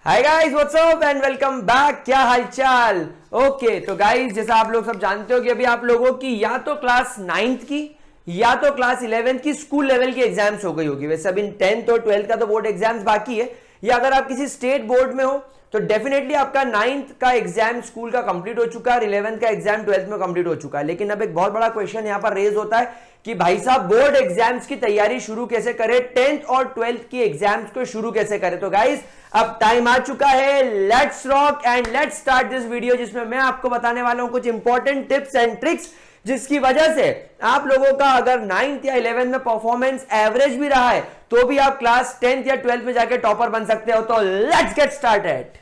Hi guys, what's up and welcome back. क्या हालचाल। Okay तो गाइस, जैसा आप लोग सब जानते हो कि अभी आप लोगों की या तो क्लास 9th की या तो क्लास 11th की स्कूल लेवल की एग्जाम्स हो गई होगी। वैसे अभी 10th और 12th का तो बोर्ड एग्जाम्स बाकी है, या अगर आप किसी स्टेट बोर्ड में हो तो डेफिनेटली आपका 9th का एग्जाम स्कूल का कंप्लीट हो चुका है, 11th का एग्जाम 12th में कंप्लीट हो चुका है। लेकिन अब एक बहुत बड़ा क्वेश्चन यहां पर रेज होता है कि भाई साहब बोर्ड एग्जाम्स की तैयारी शुरू कैसे करें, 10th और 12th की एग्जाम्स को शुरू कैसे करें। तो गाइस अब टाइम आ चुका है, let's rock and let's start this video, जिसमें मैं आपको बताने वाला हूं कुछ इंपॉर्टेंट टिप्स एंड ट्रिक्स, जिसकी वजह से आप लोगों का अगर 9th या 11th में परफॉर्मेंस एवरेज भी रहा है तो भी आप क्लास 10th या 12th में जाके टॉपर बन सकते हो। तो लेट्स गेट स्टार्टेड।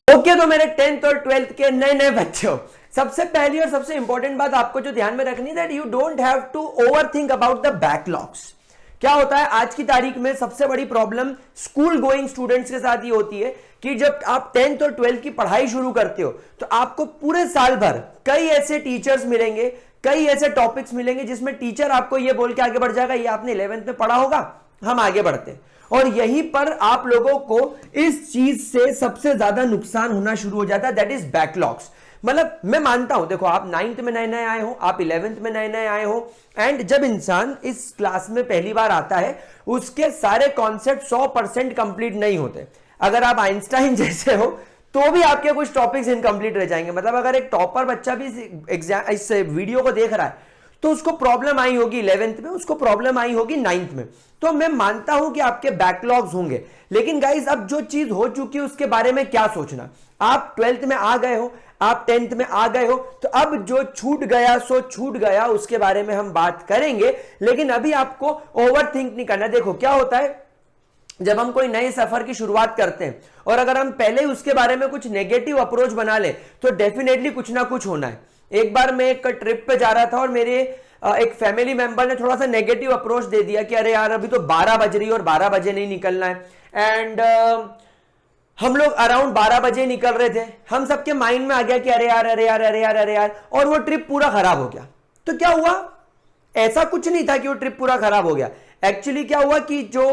ओके तो मेरे 10th और 12th के नए नए बच्चों, सबसे पहली और सबसे इंपॉर्टेंट बात आपको जो ध्यान में रखनी है, that you don't have to overthink about the backlogs. क्या होता है आज की तारीख में सबसे बड़ी प्रॉब्लम स्कूल गोइंग स्टूडेंट्स के साथ ये होती है कि जब आप 10th और 12th की पढ़ाई शुरू करते हो तो आपको पूरे साल भर कई ऐसे टीचर्स मिलेंगे, कई ऐसे टॉपिक्स मिलेंगे जिसमें टीचर आपको ये बोल के आगे बढ़ जाएगा, ये आपने 11th में पढ़ा होगा, हम आगे बढ़ते हैं। और यहीं पर आप लोगों को इस चीज से सबसे ज्यादा नुकसान होना शुरू हो जाता है, दैट इज बैकलॉग्स। मतलब मैं मानता हूं, देखो आप 9th में नए नए आए हो, आप 11th में नए नए आए हो, एंड जब इंसान इस क्लास में पहली बार आता है उसके सारे कॉन्सेप्ट 100% कंप्लीट नहीं होते। अगर आप आइंस्टाइन जैसे हो तो भी आपके कुछ टॉपिक्स इनकम्प्लीट रह जाएंगे। मतलब अगर एक टॉपर बच्चा भी इस वीडियो को देख रहा है तो उसको प्रॉब्लम आई होगी 11th में, उसको प्रॉब्लम आई होगी 9th में। तो मैं मानता हूं कि आपके बैकलॉग्स होंगे, लेकिन गाइस अब जो चीज हो चुकी है उसके बारे में क्या सोचना। आप 12th में आ गए हो, आप 10th में आ गए हो, तो अब जो छूट गया सो छूट गया, उसके बारे में हम बात करेंगे। लेकिन अभी आपको ओवरथिंक नहीं करना। देखो क्या होता है, जब हम कोई नए सफर की शुरुआत करते हैं और अगर हम पहले ही उसके बारे में कुछ नेगेटिव अप्रोच बना ले तो डेफिनेटली कुछ ना कुछ होना है। एक बार मैं एक ट्रिप पे जा रहा था और मेरे एक फैमिली मेंबर ने थोड़ा सा नेगेटिव अप्रोच दे दिया कि अरे यार अभी तो 12 बज रही है और 12 बजे नहीं निकलना है। एंड हम लोग अराउंड 12 बजे निकल रहे थे, हम सबके माइंड में आ गया कि अरे यार अरे यार अरे यार अरे यार, और वो ट्रिप पूरा खराब हो गया। तो क्या हुआ, ऐसा कुछ नहीं था कि वो ट्रिप पूरा खराब हो गया। एक्चुअली क्या हुआ कि जो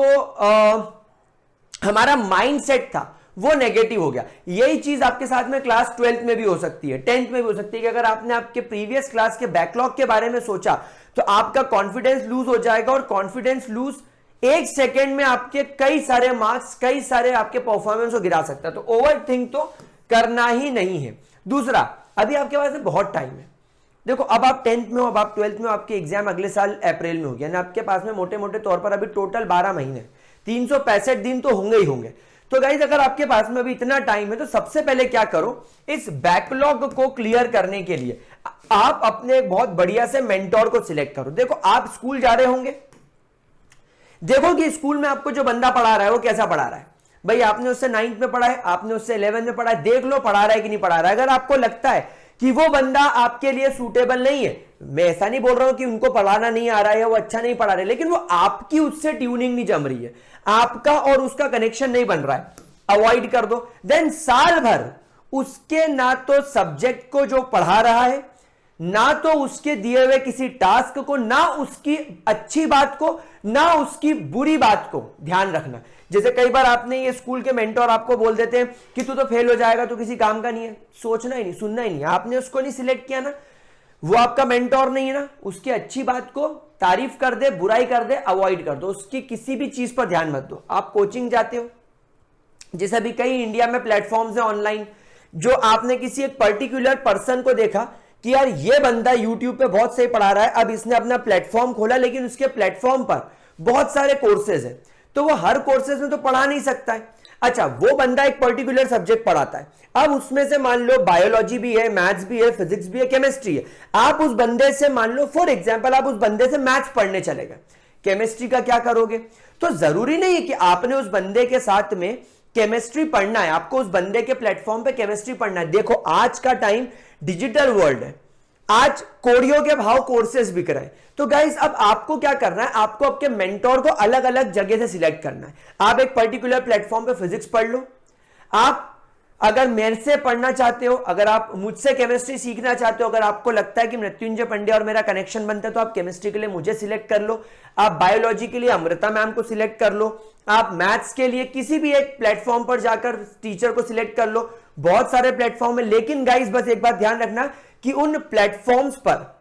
हमारा माइंडसेट था वो नेगेटिव हो गया। यही चीज आपके साथ में क्लास 12th में भी हो सकती है, 10th में भी हो सकती है कि अगर आपने आपके प्रीवियस क्लास के बैकलॉग के बारे में सोचा तो आपका कॉन्फिडेंस लूज हो जाएगा, और कॉन्फिडेंस लूज एक सेकेंड में आपके कई सारे मार्क्स, कई सारे आपके परफॉर्मेंस को गिरा सकता है। तो ओवर थिंक तो करना ही नहीं है। दूसरा, अभी आपके पास बहुत टाइम है। देखो अब आप 10th में हो, अब आप 12th में हो, आपके एग्जाम अगले साल अप्रैल में हो गया ना। आपके पास में मोटे मोटे तौर पर अभी टोटल 12 महीने, 365 दिन तो होंगे ही होंगे। तो गाइस अगर आपके पास में अभी इतना टाइम है तो सबसे पहले क्या करो, इस बैकलॉग को क्लियर करने के लिए आप अपने एक बहुत बढ़िया से मेंटोर को सिलेक्ट करो। देखो आप स्कूल जा रहे होंगे, देखो कि स्कूल में आपको जो बंदा पढ़ा रहा है वो कैसा पढ़ा रहा है। भाई आपने उससे 9th में पढ़ा है, आपने उससे 11th में पढ़ा है, देख लो पढ़ा रहा है कि नहीं पढ़ा रहा है। अगर आपको लगता है कि वो बंदा आपके लिए सूटेबल नहीं है, मैं ऐसा नहीं बोल रहा हूं कि उनको पढ़ाना नहीं आ रहा है, वो अच्छा नहीं पढ़ा रहे, लेकिन वो आपकी उससे ट्यूनिंग नहीं जम रही है, आपका और उसका कनेक्शन नहीं बन रहा है, अवॉइड कर दो। देन साल भर उसके ना तो सब्जेक्ट को जो पढ़ा रहा है, ना तो उसके दिए हुए किसी टास्क को, ना उसकी अच्छी बात को, ना उसकी बुरी बात को ध्यान रखना। जैसे कई बार आपने ये स्कूल के मेंटोर आपको बोल देते हैं कि तू तो फेल हो जाएगा, तू किसी काम का नहीं है, सोचना ही नहीं, सुनना ही नहीं। आपने उसको नहीं सिलेक्ट किया ना, वो आपका मेंटोर नहीं है ना, उसकी अच्छी बात को तारीफ कर दे, बुराई कर दे, अवॉइड कर दो, उसकी किसी भी चीज पर ध्यान मत दो। आप कोचिंग जाते हो, जैसे अभी कई इंडिया में प्लेटफॉर्म्स है ऑनलाइन, जो आपने किसी एक पर्टिकुलर पर्सन को देखा कि यार ये बंदा यूट्यूब पे बहुत सही पढ़ा रहा है, अब इसने अपना प्लेटफॉर्म खोला, लेकिन उसके प्लेटफॉर्म पर बहुत सारे कोर्सेज है, तो वो हर कोर्सेज में तो पढ़ा नहीं सकता है। अच्छा, वो बंदा एक पर्टिकुलर सब्जेक्ट पढ़ाता है, अब उसमें से मान लो बायोलॉजी भी है, मैथ्स भी है, फिजिक्स भी है, केमिस्ट्री है। आप उस बंदे से मान लो फॉर एग्जांपल आप उस बंदे से मैथ्स पढ़ने चले गए, केमिस्ट्री का क्या करोगे। तो जरूरी नहीं है कि आपने उस बंदे के साथ में केमिस्ट्री पढ़ना है, आपको उस बंदे के प्लेटफॉर्म पे केमिस्ट्री पढ़ना है। देखो आज का टाइम डिजिटल वर्ल्ड है, आज कोड़ियों के भाव कोर्सेज बिक रहे हैं। तो गाइस अब आपको क्या करना है, आपको आपके मेंटोर को अलग अलग जगह से सिलेक्ट करना है। आप एक पर्टिकुलर प्लेटफॉर्म पे फिजिक्स पढ़ लो, आप अगर मेरे से पढ़ना चाहते हो, अगर आप मुझसे केमिस्ट्री सीखना चाहते हो, अगर आपको लगता है कि मृत्युंजय पंड्या और मेरा कनेक्शन बनता है, तो आप केमिस्ट्री के लिए मुझे सिलेक्ट कर लो, आप बायोलॉजी के लिए अमृता मैम को सिलेक्ट कर लो, आप मैथ्स के लिए किसी भी एक प्लेटफॉर्म पर जाकर टीचर को सिलेक्ट कर लो। बहुत सारे प्लेटफॉर्म है, लेकिन गाइस बस एक बात ध्यान रखना कि उन प्लेटफॉर्म्स पर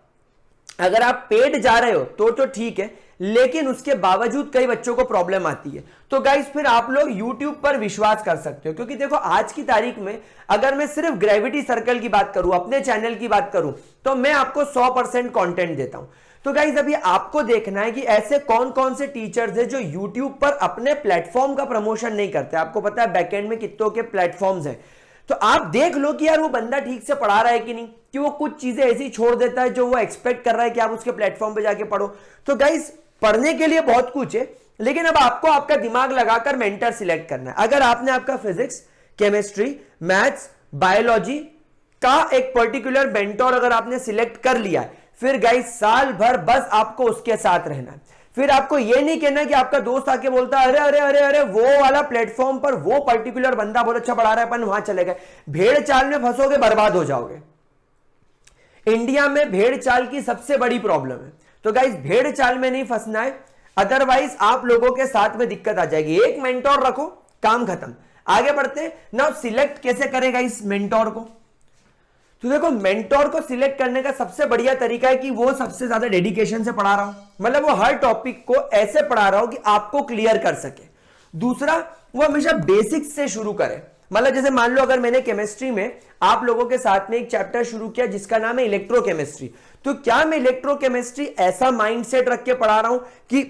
अगर आप पेड जा रहे हो तो ठीक है, लेकिन उसके बावजूद कई बच्चों को प्रॉब्लम आती है। तो गाइस फिर आप लोग YouTube पर विश्वास कर सकते हो, क्योंकि देखो आज की तारीख में अगर मैं सिर्फ ग्रेविटी सर्कल की बात करूं, अपने चैनल की बात करूं, तो मैं आपको 100% कंटेंट देता हूं। तो गाइस अभी आपको देखना है कि ऐसे कौन कौन से टीचर्स हैं जो YouTube पर अपने प्लेटफॉर्म का प्रमोशन नहीं करते। आपको पता है बैकएंड में कितनों के प्लेटफॉर्म्स हैं, तो आप देख लो कि यार वो बंदा ठीक से पढ़ा रहा है कि नहीं, कि वो कुछ चीजें ऐसी छोड़ देता है जो वो एक्सपेक्ट कर रहा है कि आप उसके प्लेटफॉर्म पे जाके पढ़ो। तो गाइस पढ़ने के लिए बहुत कुछ है, लेकिन अब आपको आपका दिमाग लगाकर मेंटर सिलेक्ट करना है। अगर आपने आपका फिजिक्स, केमिस्ट्री, मैथ्स, बायोलॉजी का एक पर्टिकुलर मेंटर अगर आपने सिलेक्ट कर लिया है, फिर गाइस साल भर बस आपको उसके साथ रहना है। फिर आपको यह नहीं कहना कि आपका दोस्त आके बोलता है अरे अरे अरे अरे वो वाला प्लेटफॉर्म पर वो पर्टिकुलर बंदा बहुत अच्छा पढ़ा रहा है, अपन वहां चले गए। भेड़ चाल में फंसोगे, बर्बाद हो जाओगे। इंडिया में भेड़ चाल की सबसे बड़ी प्रॉब्लम है। तो गाइस भेड़ चाल में नहीं फंसना है, अदरवाइज आप लोगों के साथ में दिक्कत आ जाएगी। एक मेंटोर रखो, काम खत्म। आगे बढ़ते ना, सिलेक्ट कैसे करेगा इस मेंटोर को? तो देखो मेंटोर को सिलेक्ट करने का सबसे बढ़िया तरीका है कि वो सबसे ज्यादा डेडिकेशन से पढ़ा रहा हो, मतलब वो हर टॉपिक को ऐसे पढ़ा रहा हो कि आपको क्लियर कर सके। दूसरा, वो हमेशा बेसिक्स से शुरू करे। मतलब जैसे मान लो अगर मैंने केमिस्ट्री में आप लोगों के साथ में एक चैप्टर शुरू किया जिसका नाम है इलेक्ट्रोकेमिस्ट्री, तो क्या मैं इलेक्ट्रोकेमिस्ट्री ऐसा माइंडसेट रख के पढ़ा रहा हूं कि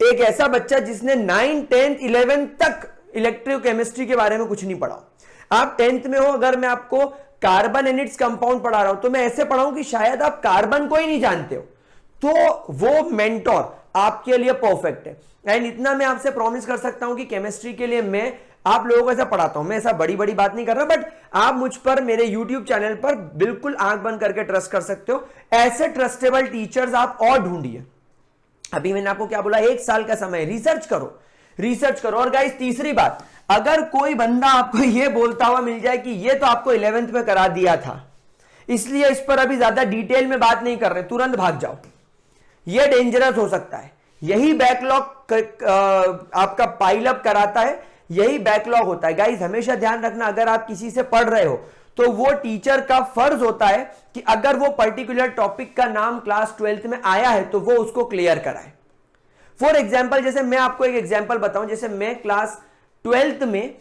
एक ऐसा बच्चा जिसने 9, 10, 11 तक इलेक्ट्रोकेमिस्ट्री के बारे में कुछ नहीं पढ़ा, आप 10th में हो, अगर मैं आपको कार्बन एंड इट्स कंपाउंड पढ़ा रहा हूं तो मैं ऐसे पढ़ाऊं कि शायद आप कार्बन को ही नहीं जानते हो, तो वो मेंटोर आपके लिए परफेक्ट है। एंड इतना मैं आपसे प्रॉमिस कर सकता हूं कि केमिस्ट्री के लिए मैं आप लोगों को ऐसा पढ़ाता हूं, मैं ऐसा बड़ी बड़ी बात नहीं कर रहा, बट आप मुझ पर मेरे YouTube चैनल पर बिल्कुल आंख बंद करके ट्रस्ट कर सकते हो। ऐसे ट्रस्टेबल टीचर्स आप और ढूंढिए। अभी मैंने आपको क्या बोला, 1 साल का समय, रिसर्च करो, रिसर्च करो। और गाइस तीसरी बात, अगर कोई बंदा आपको यह बोलता हुआ मिल जाए कि ये तो आपको 11th में करा दिया था, इसलिए इस पर अभी ज्यादा डिटेल में बात नहीं कर रहे, तुरंत भाग जाओ, यह डेंजरस हो सकता है। यही बैकलॉग आपका पाइल अप कराता है, यही बैकलॉग होता है। गाइस हमेशा ध्यान रखना, अगर आप किसी से पढ़ रहे हो तो वो टीचर का फर्ज होता है कि अगर वो पर्टिकुलर टॉपिक का नाम क्लास 12th में आया है तो वो उसको क्लियर कराए। फॉर एग्जाम्पल, जैसे मैं आपको एक एग्जाम्पल बताऊं, जैसे मैं क्लास 12th में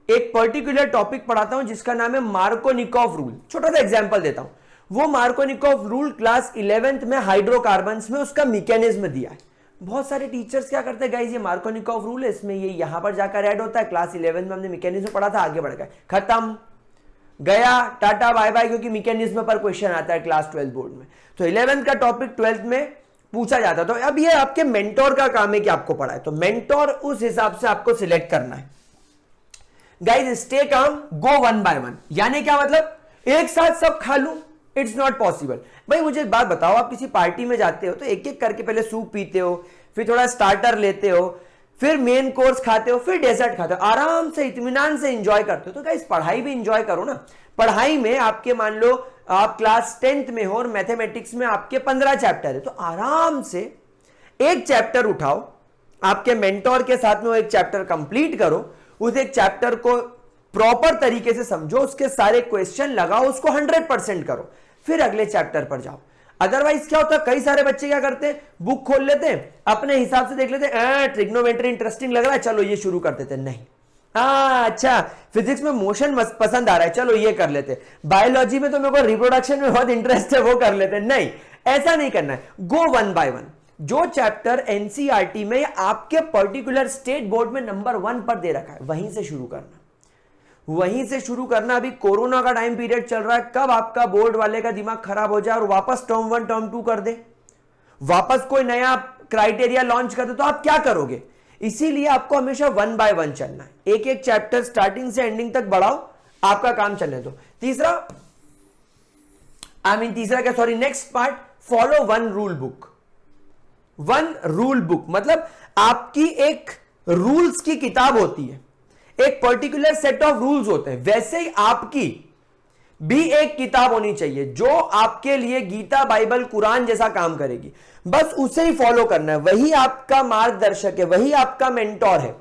एक पर्टिकुलर टॉपिक पढ़ाता हूं जिसका नाम है मार्कोनिकॉफ रूल। छोटा सा एग्जाम्पल देता हूं, वो मार्कोनिकॉफ रूल क्लास 11th में हाइड्रोकार्बन्स में उसका मैकेनिज्म दिया है। बहुत सारे टीचर्स क्या करते हैं, गाइस ये मार्कोनिकॉफ रूल है, इसमें ये यहां पर जाकर ऐड होता है, क्लास 11th में हमने मैकेनिज्म पढ़ा था, आगे बढ़ गए, खत्म, गया, टाटा बाय बाय, क्योंकि मैकेनिज्म पर क्वेश्चन आता है क्लास 12 बोर्ड में। तो 11th का टॉपिक 12th में पूछा जाता। तो अब ये आपके मेंटोर का काम है कि आपको पढ़ाए, तो मेंटोर उस हिसाब से आपको सिलेक्ट करना है। Guys stay calm, go 1 by 1, यानी क्या मतलब एक साथ सब खा लूं, इट्स नॉट पॉसिबल। भाई मुझे एक बात बताओ, आप किसी पार्टी में जाते हो तो एक एक करके पहले सूप पीते हो, फिर थोड़ा स्टार्टर लेते हो, फिर मेन कोर्स खाते हो, फिर डेजर्ट खाते हो, आराम से इत्मीनान से एंजॉय करते हो। तो गाइस पढ़ाई भी एंजॉय करो ना। पढ़ाई में आपके मान लो आप क्लास 10th में हो और मैथमेटिक्स में आपके 15 चैप्टर है, तो आराम से एक चैप्टर उठाओ, आपके मेंटोर के साथ में वो एक चैप्टर कंप्लीट करो, उस एक चैप्टर को प्रॉपर तरीके से समझो, उसके सारे क्वेश्चन लगाओ, उसको 100% करो, फिर अगले चैप्टर पर जाओ। अदरवाइज क्या होता है, कई सारे बच्चे क्या करते हैं, बुक खोल लेते हैं, अपने हिसाब से देख लेते हैं, ट्रिग्नोमेट्री इंटरेस्टिंग लग रहा है, चलो ये शुरू कर देते हैं। नहीं, अच्छा फिजिक्स में मोशन पसंद आ रहा है, चलो ये कर लेते हैं। बायोलॉजी में तो मेरे को रिप्रोडक्शन में बहुत इंटरेस्ट है, वो कर लेते हैं। नहीं, ऐसा नहीं करना है, गो 1 by 1। जो चैप्टर एनसीईआरटी में आपके पर्टिकुलर स्टेट बोर्ड में नंबर 1 पर दे रखा है, वहीं से शुरू करना, वहीं से शुरू करना। अभी कोरोना का टाइम पीरियड चल रहा है, कब आपका बोर्ड वाले का दिमाग खराब हो जाए और वापस टर्म 1 टर्म 2 कर दे, वापस कोई नया क्राइटेरिया लॉन्च कर दे, तो आप क्या करोगे? इसीलिए आपको हमेशा 1 by 1 चलना है, एक एक चैप्टर स्टार्टिंग से एंडिंग तक बढ़ाओ, आपका काम चलने दो। Next part, follow 1 rule book. 1 rule book मतलब आपकी एक रूल्स की किताब होती है, एक पर्टिकुलर सेट ऑफ रूल्स होते हैं, वैसे ही आपकी भी एक किताब होनी चाहिए जो आपके लिए गीता, बाइबल, कुरान जैसा काम करेगी। बस उसे ही फॉलो करना है, वही आपका मार्गदर्शक है, वही आपका मेंटोर है।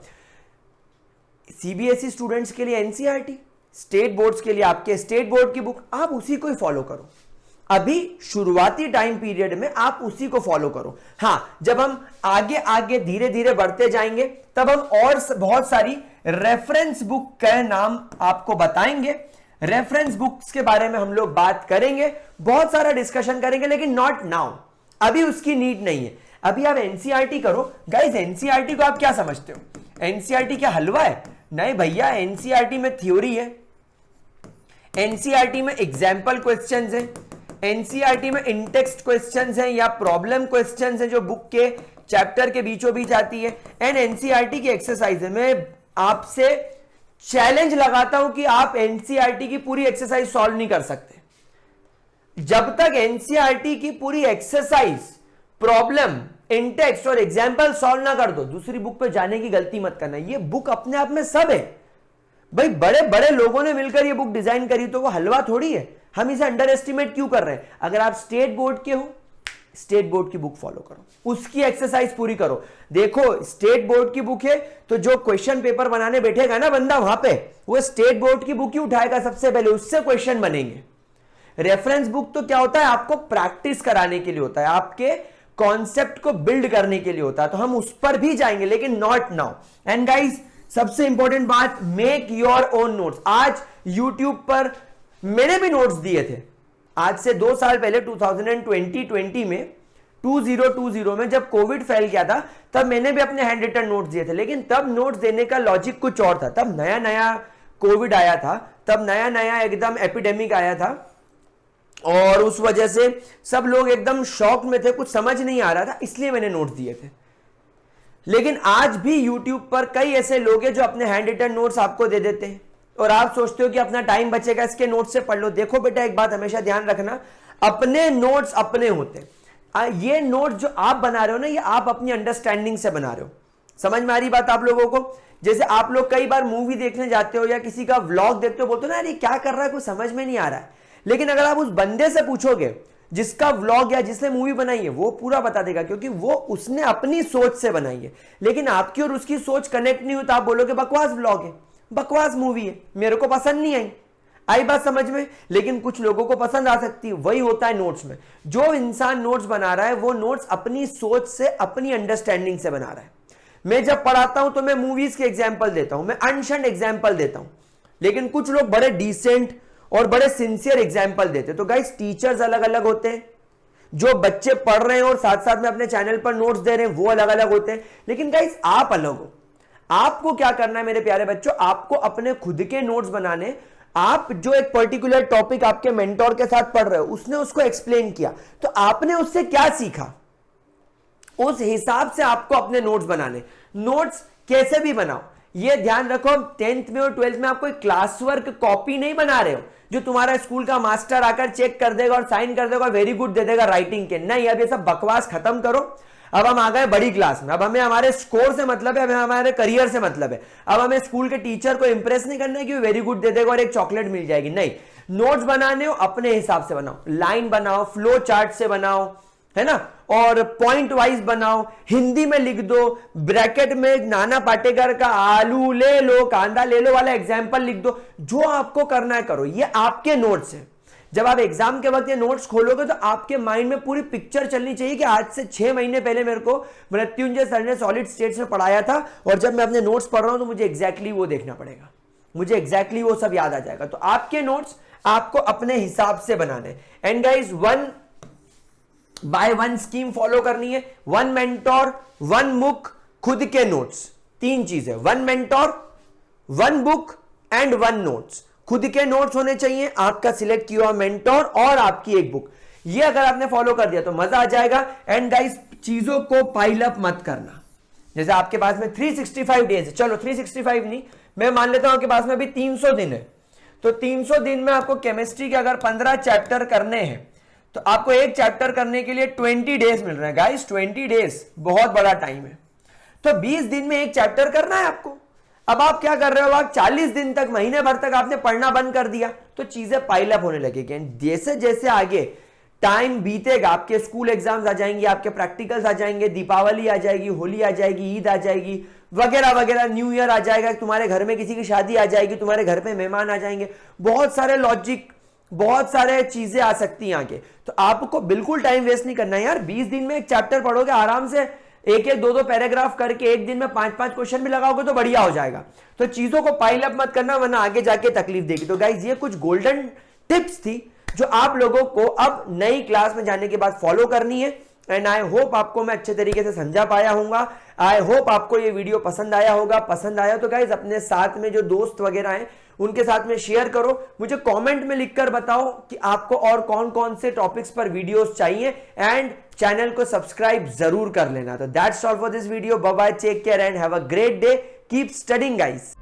सीबीएसई स्टूडेंट्स के लिए एनसीईआरटी, स्टेट बोर्ड्स के लिए आपके स्टेट बोर्ड की बुक, आप उसी को ही फॉलो करो। अभी शुरुआती टाइम पीरियड में आप उसी को फॉलो करो। हां, जब हम आगे आगे धीरे धीरे बढ़ते जाएंगे तब हम और बहुत सारी रेफरेंस बुक का नाम आपको बताएंगे। रेफरेंस बुक्स के बारे में हम लोग बात करेंगे, बहुत सारा डिस्कशन करेंगे, लेकिन नॉट नाउ, अभी उसकी नीड नहीं है। अभी आप एनसीईआरटी करो। गाइस, एनसीईआरटी को आप क्या समझते हो? एनसीईआरटी क्या हलवा है? नहीं भैया, एनसीईआरटी में थ्योरी है, एनसीईआरटी में एग्जाम्पल क्वेश्चंस हैं, एनसीईआरटी में इंटेक्स्ट क्वेश्चंस हैं या प्रॉब्लम क्वेश्चंस हैं जो बुक के चैप्टर के बीचों बीच आती है, एंड एनसीईआरटी की एक्सरसाइज है। मैं आपसे चैलेंज लगाता हूं कि आप एनसीईआरटी की पूरी एक्सरसाइज सॉल्व नहीं कर सकते जब तक एनसीईआरटी की पूरी एक्सरसाइज, प्रॉब्लम, इंटेक्स्ट और एग्जाम्पल सॉल्व ना कर दो। दूसरी बुक पे जाने की गलती मत करना। ये बुक अपने आप में सब है भाई, बड़े बड़े लोगों ने मिलकर ये बुक डिजाइन करी, तो वो हलवा थोड़ी है। हम इसे अंडर एस्टिमेट क्यों कर रहे हैं? अगर आप स्टेट बोर्ड के हो, स्टेट बोर्ड की बुक फॉलो करो, उसकी एक्सरसाइज पूरी करो। देखो, स्टेट बोर्ड की बुक है तो जो क्वेश्चन पेपर बनाने बैठेगा ना बंदा वहां पे, वो स्टेट बोर्ड की बुक ही उठाएगा सबसे पहले, उससे क्वेश्चन बनेंगे। रेफरेंस बुक तो क्या होता है? आपको प्रैक्टिस कराने के लिए होता है, आपके कॉन्सेप्ट को बिल्ड करने के लिए होता है, तो हम उस पर भी जाएंगे, लेकिन नॉट नाउ। एंड गाइस, सबसे इंपॉर्टेंट बात, मेक योर ओन नोट्स। आज यूट्यूब पर मैंने भी नोट्स दिए थे, आज से 2 साल पहले 2020 में 2020 में जब कोविड फैल गया था, तब मैंने भी अपने हैंड रिटन नोट्स दिए थे। लेकिन तब नोट्स देने का लॉजिक कुछ और था, तब नया नया कोविड आया था, तब नया नया एकदम एपिडेमिक आया था, और उस वजह से सब लोग एकदम शॉक में थे, कुछ समझ नहीं आ रहा था, इसलिए मैंने नोट्स दिए थे। लेकिन आज भी यूट्यूब पर कई ऐसे लोग हैं जो अपने हैंड रिटन नोट्स आपको दे देते हैं, और आप सोचते हो कि अपना टाइम बचेगा, इसके नोट्स से पढ़ लो। देखो बेटा, एक बात हमेशा ध्यान रखना, अपने नोट्स अपने होते हैं। ये नोट्स जो आप बना रहे हो ना, ये आप अपनी अंडरस्टैंडिंग से बना रहे हो। समझ में आ रही बात आप लोगों को? जैसे आप लोग कई बार मूवी देखने जाते हो या किसी का व्लॉग देखते हो, बोलते हो ना अरे क्या कर रहा है, कुछ समझ में नहीं आ रहा है। लेकिन अगर आप उस बंदे से पूछोगे जिसका व्लॉग या जिसने मूवी बनाई है, वो पूरा बता देगा, क्योंकि वो उसने अपनी सोच से बनाई है। लेकिन आपकी और उसकी सोच कनेक्ट नहीं हुई तो आप बोलोगे बकवास व्लॉग है, बकवास मूवी है, मेरे को पसंद नहीं आई बात समझ में? लेकिन कुछ लोगों को पसंद आ सकती है। वही होता है नोट्स में, जो इंसान नोट्स बना रहा है वो नोट्स अपनी सोच से, अपनी अंडरस्टैंडिंग से बना रहा है। मैं जब पढ़ाता हूं तो मैं मूवीज के एग्जाम्पल देता हूं, मैं अनशन एग्जाम्पल देता हूं, लेकिन कुछ लोग बड़े डिसेंट और बड़े सिंसियर एग्जाम्पल देते हैं। तो गाइस, टीचर्स अलग अलग होते हैं, जो बच्चे पढ़ रहे हैं और साथ साथ में अपने चैनल पर नोट्स दे रहे हैं वो अलग अलग होते हैं। लेकिन गाइस, आप अलग हो। आपको क्या करना है मेरे प्यारे बच्चों? आपको अपने खुद के नोट्स बनाने, आप जो एक पर्टिकुलर टॉपिक आपके मेंटोर के साथ पढ़ रहे हो, उसने उसको एक्सप्लेन किया, तो आपने उससे क्या सीखा, उस हिसाब से आपको अपने नोट्स बनाने। नोट्स कैसे भी बनाओ, ये ध्यान रखो, 10th में और 12th में आप कोई क्लास वर्क कॉपी नहीं बना रहे हो जो तुम्हारा स्कूल का मास्टर आकर चेक कर देगा और साइन कर देगा, वेरी गुड दे देगा राइटिंग के। नहीं, अब ये सब बकवास खत्म करो। अब हम आ गए बड़ी क्लास में, अब हमें हमारे स्कोर से मतलब है, हमें हमारे करियर से मतलब है। अब हमें स्कूल के टीचर को इंप्रेस नहीं करना है कि वो वेरी गुड दे देगा और एक चॉकलेट मिल जाएगी। नहीं, नोट्स बनाने हो अपने हिसाब से बनाओ, लाइन बनाओ, फ्लो चार्ट से बनाओ, है ना, और पॉइंट वाइज बनाओ, हिंदी में लिख दो, ब्रैकेट में नाना पाटेकर का आलू ले लो, कांदा ले लो वाला एग्जाम्पल लिख दो। जो आपको करना है करो, ये आपके नोट्स है। जब आप एग्जाम के वक्त ये नोट्स खोलोगे तो आपके माइंड में पूरी पिक्चर चलनी चाहिए कि आज से 6 महीने पहले मेरे को मृत्युंजय सर ने सॉलिड स्टेट्स में पढ़ाया था, और जब मैं अपने नोट्स पढ़ रहा हूं तो मुझे एग्जैक्टली वो देखना पड़ेगा, मुझे एग्जैक्टली वो सब याद आ जाएगा। तो आपके नोट्स आपको अपने हिसाब से बनाने। And guys, 1 by 1 scheme follow करनी है। 1 मेंटोर, 1 बुक, खुद के नोट्स, 3 चीजें, 1 मेंटोर, 1 बुक एंड 1 नोट्स। खुद के नोट्स होने चाहिए, आपका सिलेक्ट किया हुआ मेंटोर और आपकी एक बुक। ये अगर आपने फॉलो कर दिया तो मजा आ जाएगा। एंड गाइस, चीजों को पाइल अप मत करना। जैसे आपके पास में 365 डेज है, चलो 365 नहीं, मैं मान लेता हूं आपके पास में अभी 300 दिन है, तो 300 दिन में आपको केमिस्ट्री के अगर 15 चैप्टर करने हैं तो आपको एक चैप्टर करने के लिए 20 डेज मिल रहे हैं। गाइस, 20 डेज बहुत बड़ा टाइम है, तो 20 दिन में एक चैप्टर करना है आपको। अब आप क्या कर रहे हो, आप 40 दिन तक, महीने भर तक आपने पढ़ना बंद कर दिया, तो चीजें पाइल अप होने लगेगी। जैसे जैसे आगे टाइम बीतेगा, आपके स्कूल एग्जाम्स आ जाएंगे, आपके प्रैक्टिकल्स आ जाएंगे, दीपावली आ जाएगी, होली आ जाएगी, ईद आ जाएगी, वगैरह वगैरह, न्यू ईयर आ जाएगा, तुम्हारे घर में किसी की शादी आ जाएगी, तुम्हारे घर पे मेहमान आ जाएंगे, बहुत सारे लॉजिक, बहुत सारे चीजें आ सकती हैं आगे। तो आपको बिल्कुल टाइम वेस्ट नहीं करना है यार। 20 दिन में एक चैप्टर पढ़ोगे आराम से, एक एक दो दो पैराग्राफ करके एक दिन में 5-5 क्वेश्चन भी लगाओगे तो बढ़िया हो जाएगा। तो चीजों को पाइल अप मत करना, वरना आगे जाके तकलीफ देगी। तो गाइज ये कुछ गोल्डन टिप्स थी जो आप लोगों को अब नई क्लास में जाने के बाद फॉलो करनी है। एंड आई होप आपको मैं अच्छे तरीके से समझा पाया हूंगा। आई होप आपको ये वीडियो पसंद आया होगा। पसंद आया तो गाइज अपने साथ में जो दोस्त वगैरह हैं उनके साथ में शेयर करो। मुझे कमेंट में लिखकर बताओ कि आपको और कौन कौन से टॉपिक्स पर वीडियोस चाहिए, एंड चैनल को सब्सक्राइब जरूर कर लेना। तो that's all for this video. Bye bye, take care and have a great day, keep studying guys.